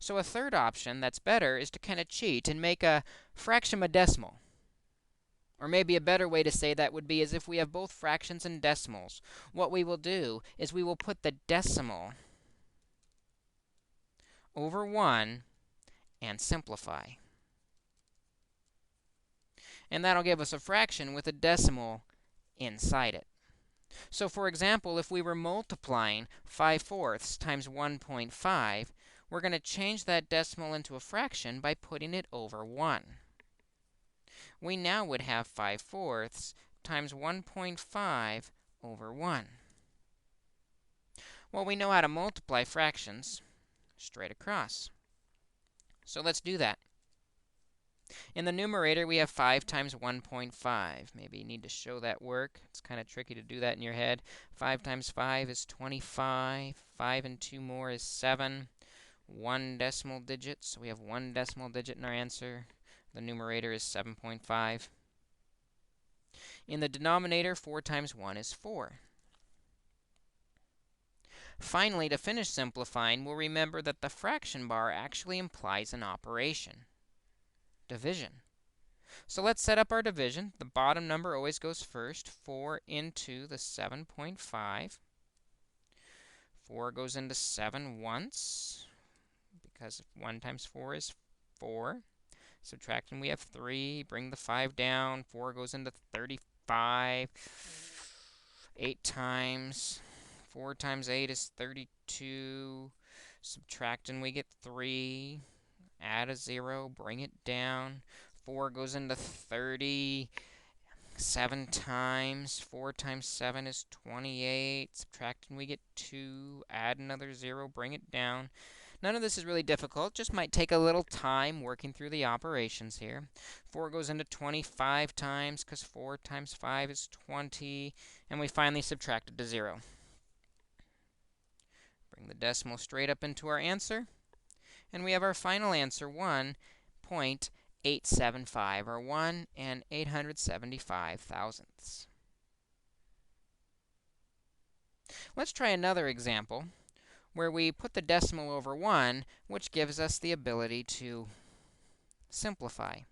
So a third option that's better is to kind of cheat and make a fraction a decimal. Or maybe a better way to say that would be as if we have both fractions and decimals. What we will do is we will put the decimal over 1 and simplify. And that'll give us a fraction with a decimal inside it. So for example, if we were multiplying 5/4 times 1.5, we're going to change that decimal into a fraction by putting it over 1. We now would have 5/4 times 1.5 over 1. Well, we know how to multiply fractions straight across. So let's do that. In the numerator, we have 5 times 1.5. Maybe you need to show that work. It's kind of tricky to do that in your head. 5 times 5 is 25. 5 and 2 more is 7. 1 decimal digit, so we have 1 decimal digit in our answer. The numerator is 7.5. In the denominator, 4 times 1 is 4. Finally, to finish simplifying, we'll remember that the fraction bar actually implies an operation. Division. So let's set up our division. The bottom number always goes first. 4 into the 7.5. 4 goes into 7 once, because 1 times 4 is 4. Subtracting, we have 3. Bring the 5 down. 4 goes into 35. 8 times. 4 times 8 is 32. Subtracting, we get 3. Add a 0, bring it down. 4 goes into 30. 7 times. 4 times 7 is 28. Subtracting, we get 2. Add another 0, bring it down. None of this is really difficult. Just might take a little time working through the operations here. 4 goes into 25 times, because 4 times 5 is 20. And we finally subtracted to 0. Bring the decimal straight up into our answer. And we have our final answer, 1.875, or 1 and 875 thousandths. Let's try another example where we put the decimal over 1, which gives us the ability to simplify.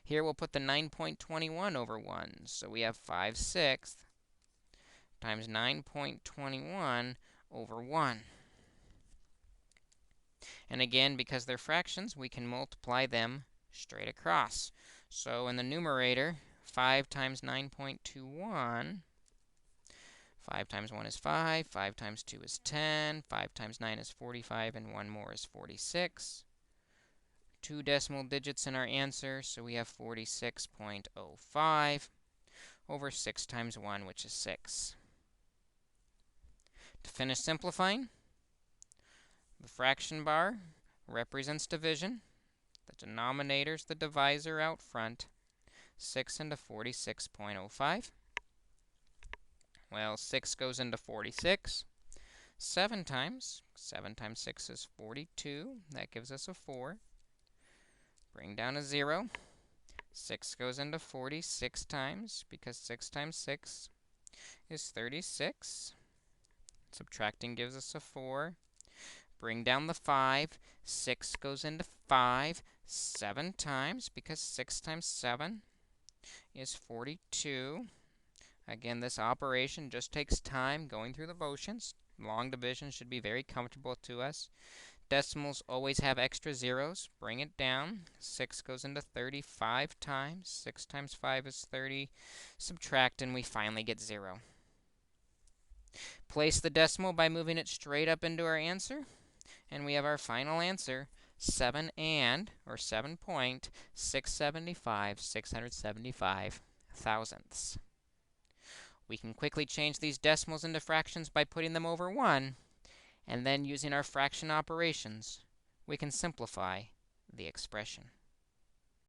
Here we'll put the 9.21 over 1, so we have 5/6 times 9.21 over 1. And again, because they're fractions, we can multiply them straight across. So in the numerator, 5 times 9.21, 5 times 1 is 5, 5 times 2 is 10, 5 times 9 is 45, and 1 more is 46. 2 decimal digits in our answer, so we have 46.05 over 6 times 1, which is 6. To finish simplifying, the fraction bar represents division. The denominator's the divisor out front. 6 into 46.05. Well, 6 goes into 46 7 times. 7 times 6 is 42. That gives us a 4. Bring down a 0. 6 goes into 46 times, because 6 times 6 is 36. Subtracting gives us a 4. Bring down the 5. 6 goes into 5 7 times, because 6 times 7 is 42. Again, this operation just takes time going through the motions. Long division should be very comfortable to us. Decimals always have extra zeros. Bring it down. 6 goes into 35 times. 6 times 5 is 30. Subtract, and we finally get 0. Place the decimal by moving it straight up into our answer. And we have our final answer, 7.675 thousandths. We can quickly change these decimals into fractions by putting them over 1, and then using our fraction operations, we can simplify the expression.